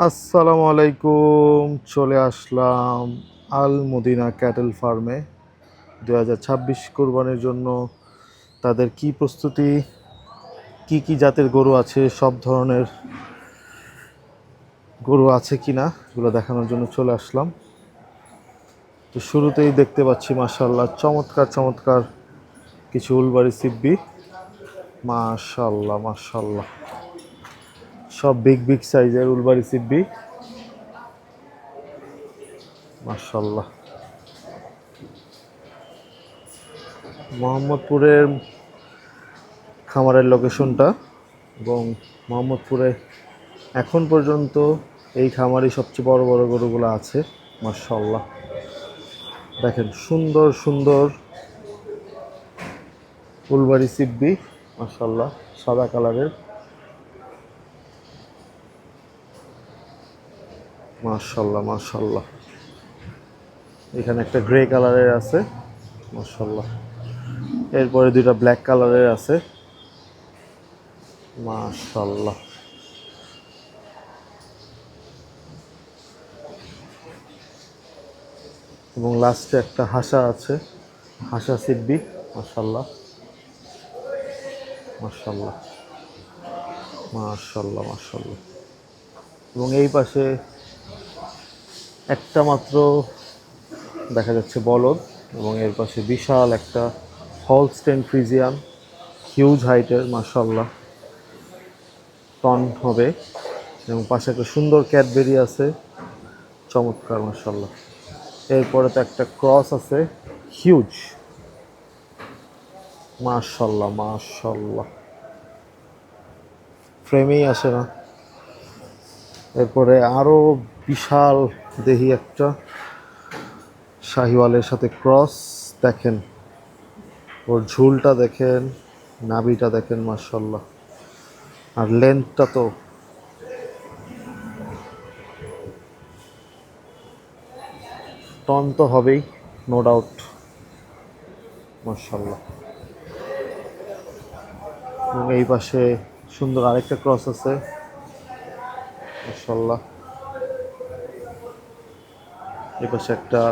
আসসালামু আলাইকুম। চলে আসলাম আল মদিনা ক্যাটেল ফার্মে 2026 কোরবানির জন্য। তাদের কি প্রস্তুতি, কি কি জাতের গরু আছে, সব ধরনের গরু আছে কিনা এগুলো দেখানোর জন্য চলে আসলাম। তো শুরুতেই দেখতে পাচ্ছি মাশাআল্লাহ চমৎকার চমৎকার কিছু উলবাড়ি সিব্বি। মাশাআল্লাহ মাশাআল্লাহ, সব বিগ বিগ সাইজের উলবাড়ি সিব্বি। মাশাআল্লাহ, মোহাম্মদপুরের খামারের লোকেশনটা, এবং মোহাম্মদপুরে এখন পর্যন্ত এই খামারই সবচেয়ে বড় বড় গরুগুলো আছে। মাশাআল্লাহ, দেখেন সুন্দর সুন্দর ফুলবাড়ি সিব্বি। মাশাআল্লাহ, সাদা কালারের। মাশাআল্লাহ মাশাআল্লাহ, এখানে একটা গ্রে কালারের আছে। মাশাআল্লাহ, এরপরে দুইটা ব্ল্যাক কালারের আছে। মাশাআল্লাহ, এবং লাস্টে একটা হাসা আছে, হাসা সিব্বি। মাশাআল্লাহ মাশাআল্লাহ মাশাআল্লাহ মাশাআল্লাহ, এবং এই পাশে একটা মাত্র দেখা যাচ্ছে বলদ, এবং এর পাশে বিশাল একটা হলস্টেইন ফ্রিজিয়ান, হিউজ হাইটের। মাশাআল্লাহ, টন হবে। এবং পাশে একটা সুন্দর ক্যাডবেরি আছে, চমৎকার। মাশাআল্লাহ, এরপরে তো একটা ক্রস আছে, হিউজ। মাশাআল্লাহ মাশাআল্লাহ, ফ্রেমেই আসে না। এরপরে আরো বিশাল দেহি একটা শাহিওয়ালের সাথে ক্রস। দেখেন ওর ঝুলটা দেখেন, নাভিটা দেখেন। মাশাআল্লাহ, আর লেন্থটা তো টন তো হবেই, নো ডাউট। মাশাআল্লাহ, এবং এই পাশে সুন্দর আরেকটা ক্রস আছে। মাশাআল্লাহ, এই পাশে একটা,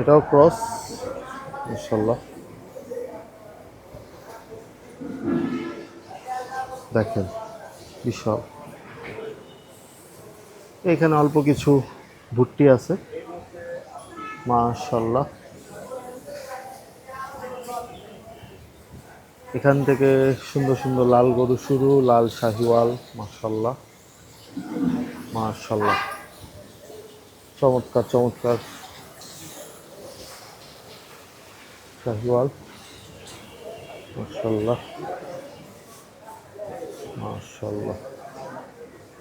এটাও ক্রস। মাশাআল্লাহ, দেখেন বিশাল। এখানে অল্প কিছু ভুট্টি আছে। মাশাআল্লাহ, এখান থেকে সুন্দর সুন্দর লাল গরু শুরু, লাল শাহিওয়াল। মাশাআল্লাহ মাশাআল্লাহ, চমৎকার চমৎকার শাহিওয়াল। মাশাআল্লাহ মাশাআল্লাহ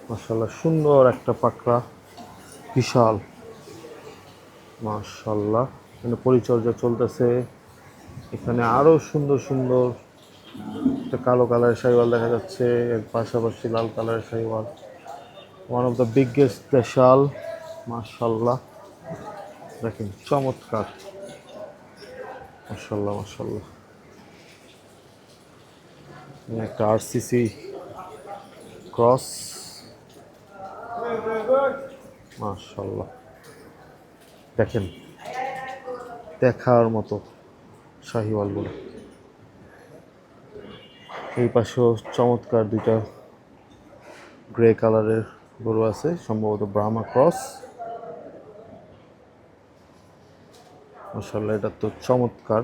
মাশাআল্লাহ, সুন্দর একটা পাকড়া, বিশাল। মাশাআল্লাহ, এখানে পরিচর্যা চলতেছে। এখানে আরো সুন্দর সুন্দর একটা কালো কালারের শাহিওয়াল দেখা যাচ্ছে, এর পাশাপাশি লাল কালারের Sahiwal. One of the biggest দেশাল। মাশাআল্লাহ, দেখেন চমৎকার। মাশাআল্লাহ মাশাআল্লাহ, একটা আরসিসি ক্রস। মাশাআল্লাহ, দেখেন দেখার মতো শাহিওয়ালগুলো। এই পাশেও চমৎকার দুইটা গ্রে কালারের গরু আছে, সম্ভবত ব্রাহ্মা ক্রস। মাশাআল্লাহ, এটা তো চমৎকার।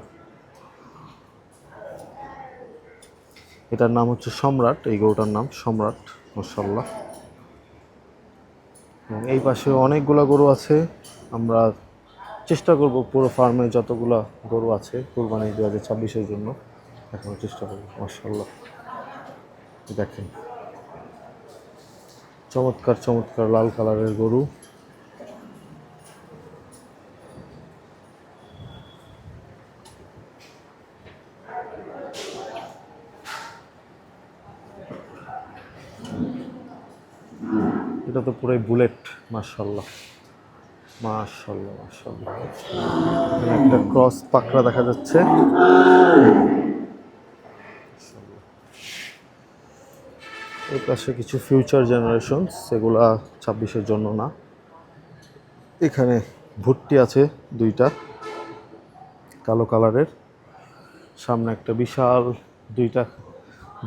এটার নাম হচ্ছে সম্রাট, এই গরুটার নাম সম্রাট। মাশাআল্লাহ, এবং এই পাশে অনেকগুলা গরু আছে। আমরা চেষ্টা করব পুরো ফার্মে যতগুলা গরু আছে কোরবানি 2026-এর জন্য দেখানোর চেষ্টা করব। মাশাআল্লাহ, দেখেন চমৎকার চমৎকার লাল কালারের গরু। এটা তো পুরোই বুলেট। মাশাআল্লাহ মাশাআল্লাহ মাশাআল্লাহ, এখানে একটা ক্রস পাকড়া দেখা যাচ্ছে। এর পাশে কিছু ফিউচার জেনারেশনস, সেগুলা 26-এর জন্য না। এখানে ভুট্টি আছে দুইটা কালো কালারের, সামনে একটা বিশাল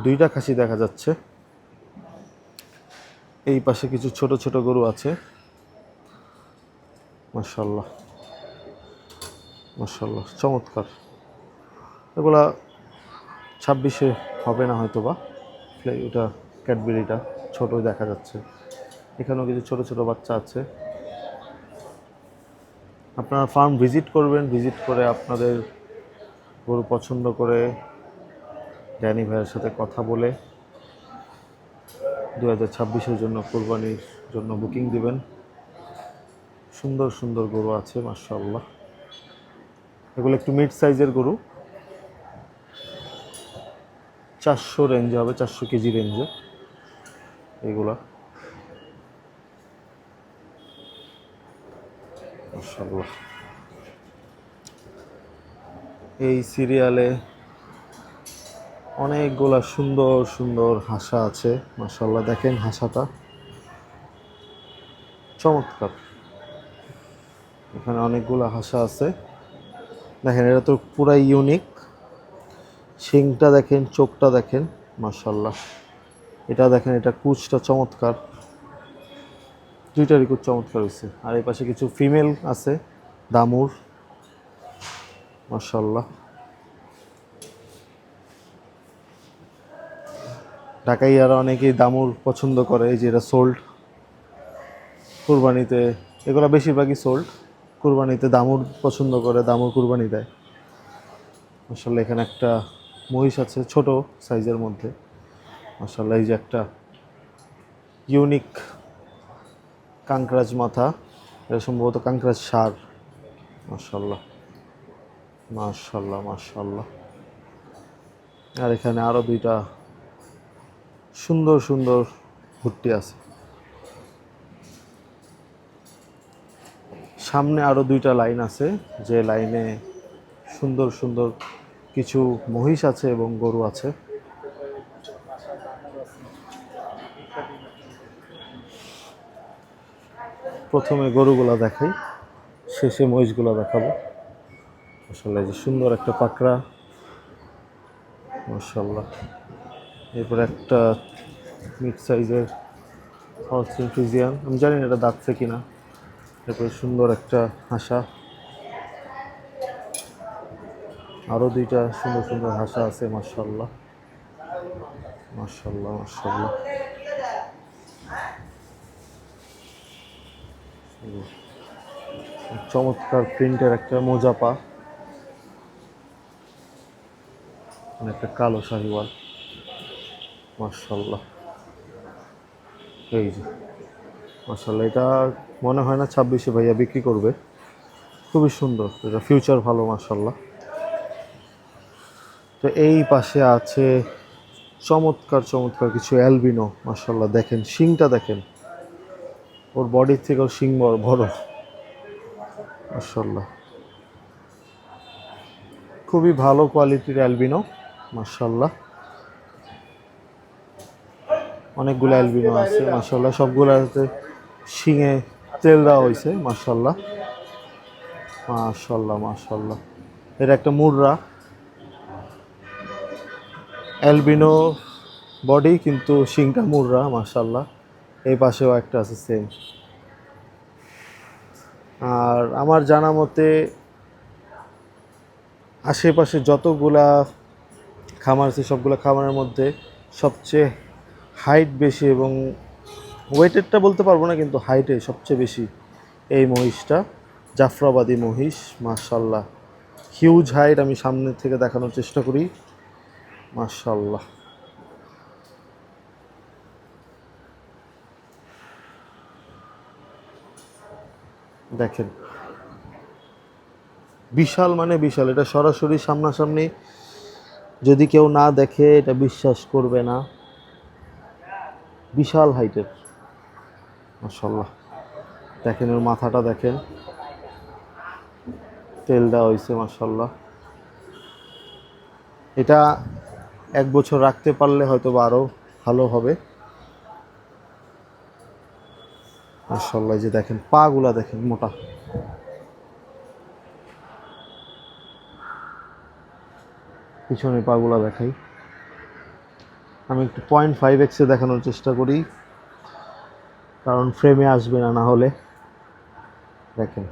দুইটা খাসি দেখা যাচ্ছে। এই পাশে কিছু ছোট ছোট গরু আছে, মাশাআল্লাহ মাশাআল্লাহ, চমৎকার। এগুলা 26-এ হবে না হয়তো বা, ওটা ক্যাডবেরিটা ছোটই দেখা যাচ্ছে। এখানেও কিছু ছোট ছোট বাচ্চা আছে। আপনারা ফার্ম ভিজিট করবেন, ভিজিট করে আপনাদের গরু পছন্দ করে ড্যানি ভাইয়ের সাথে কথা বলে 2026-এর জন্য কোরবানির জন্য বুকিং দিবেন। সুন্দর সুন্দর গরু আছে মাশাআল্লাহ। এগুলো একটু মিড সাইজের গরু, 400 রেঞ্জে হবে, 400 কেজি রেঞ্জে এগুলা মাশাআল্লাহ। এই সিরিয়ালে অনেকগুলা সুন্দর সুন্দর হাসা আছে মাশাআল্লাহ। দেখেন হাসাটা চমৎকার, এখানে অনেকগুলো হাসা আছে। দেখেন এটা তো পুরাই ইউনিক, শিংটা দেখেন, চোখটা দেখেন মাশাআল্লাহ। এটা দেখেন, এটা কুচটা চমৎকার, দুইটারই কুচ চমৎকার হয়েছে। আর এই পাশে কিছু ফিমেল আছে দামুর মাশাআল্লাহ। ঢাকাইয়ারা অনেকেই দামুর পছন্দ করে, এই যে এটা সোল্ড কুরবানিতে, এগুলো বেশিরভাগই সোল্ড। কুরবানিতে দামুর পছন্দ করে, দামুর কুরবানি দেয় মাশাআল্লাহ। এখানে একটা মহিষ আছে ছোট সাইজের মধ্যে মাশাআল্লাহ। এই যে একটা ইউনিক কাঙ্করাজ মাথা, এটা সম্ভবত কাঙ্করাজ সার মাশাআল্লাহ মাশাআল্লাহ মাশাআল্লাহ। আর এখানে আরো দুইটা সুন্দর সুন্দর ভুট্টি আছে। সামনে আরো দুইটা লাইন আছে, যে লাইনে সুন্দর সুন্দর কিছু মহিষ আছে এবং গরু আছে। প্রথমে গরুগুলা দেখাই, শেষে মহিষগুলা দেখাবো। আসলে যে সুন্দর একটা পাকড়া মাশাআল্লাহ। এরপর একটা মিড সাইজের হলস্টিন ফ্রিজিয়ান, আমি জানি না এটা দাঁতছে কিনা। এরপরে সুন্দর একটা হাসা, আরো দুইটা সুন্দর সুন্দর হাসা আছে মাশাআল্লাহ মাশাআল্লাহ মাশাআল্লাহ। চমৎকার প্রিন্টের একটা মোজাপা, একটা কালো শাহিওয়াল মাশাআল্লাহ। এই যে মাশাআল্লাহ, এটা মনে হয় না 26-এ ভাইয়া বিক্রি করবে, খুবই সুন্দর, এটা ফিউচার ভালো মাশাআল্লাহ। তো এই পাশে আছে চমৎকার চমৎকার কিছু অ্যালবিনো মাশাআল্লাহ। দেখেন শিংটা দেখেন, ওর বডির থেকে ওর শিং বড় মাশাআল্লাহ। খুবই ভালো কোয়ালিটির অ্যালবিনো মাশাআল্লাহ। অনেকগুলো অ্যালবিনো আছে মাশাআল্লাহ, সবগুলোতে শিঙে তেল দেওয়া হয়েছে মাশাআল্লাহ মাশাআল্লাহ মাশাআল্লাহ। এটা একটা মুর্রা অ্যালবিনো বডি, কিন্তু শিংটা মুর্রা মাশাআল্লাহ। এই পাশেও একটা আছে সেম। আর আমার জানা মতে আশেপাশে যতগুলা খামার আছে সবগুলা খামারের মধ্যে সবচেয়ে হাইট বেশি এবং ওয়েটেরটা বলতে পারবো না, কিন্তু হাইটে সবচেয়ে বেশি এই মহিষটা, জাফরাবাদী মহিষ মাশাআল্লাহ। হিউজ হাইট, আমি সামনে থেকে দেখানোর চেষ্টা করি মাশাআল্লাহ। দেখেন বিশাল মানে বিশাল, এটা সরাসরি সামনাসামনি যদি কেউ না দেখে এটা বিশ্বাস করবে না, বিশাল হাইটের মাশাআল্লাহ। দেখেন ওর মাথাটা দেখেন, তেল দেওয়া হয়েছে মাশাআল্লাহ। এটা 1 বছর রাখতে পারলে হয়তো বা আরও ভালো হবে, মাশাআল্লাহ, এই যে দেখেন পাগুলা দেখেন মোটা। পিছনে পাগুলা দেখাই, আমি একটু 0.5x দেখানোর চেষ্টা করি, কারণ ফ্রেমে আসবে না, না হলে। দেখেন,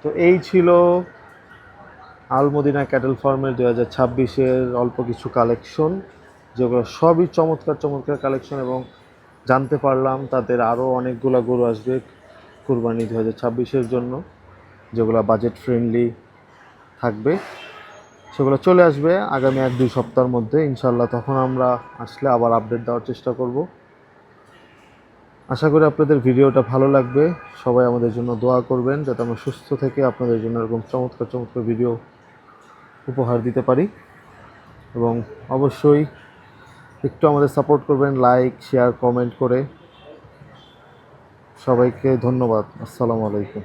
তো এই ছিল আলমদিনা ক্যাটেল ফার্মের 2026-এর অল্প কিছু কালেকশন, যেগুলো সবই চমৎকার চমৎকার কালেকশন। এবং জানতে পারলাম তাদের আরও অনেকগুলো গরু আসবে কুরবানি 2026-এর জন্য, যেগুলো বাজেট ফ্রেন্ডলি থাকবে। সেগুলো চলে আসবে আগামী 1-2 সপ্তাহের মধ্যে ইনশাল্লাহ। তখন আমরা আসলে আবার আপডেট দেওয়ার চেষ্টা করব। আশা করি আপনাদের ভিডিওটা ভালো লাগবে। সবাই আমাদের জন্য দোয়া করবেন, যাতে আমরা সুস্থ থেকে আপনাদের জন্য এরকম চমৎকার চমৎকার ভিডিও উপহার দিতে পারি। এবং অবশ্যই একটু আমাদের সাপোর্ট করবেন, লাইক শেয়ার কমেন্ট করে। সবাইকে ধন্যবাদ। আসসালামু আলাইকুম।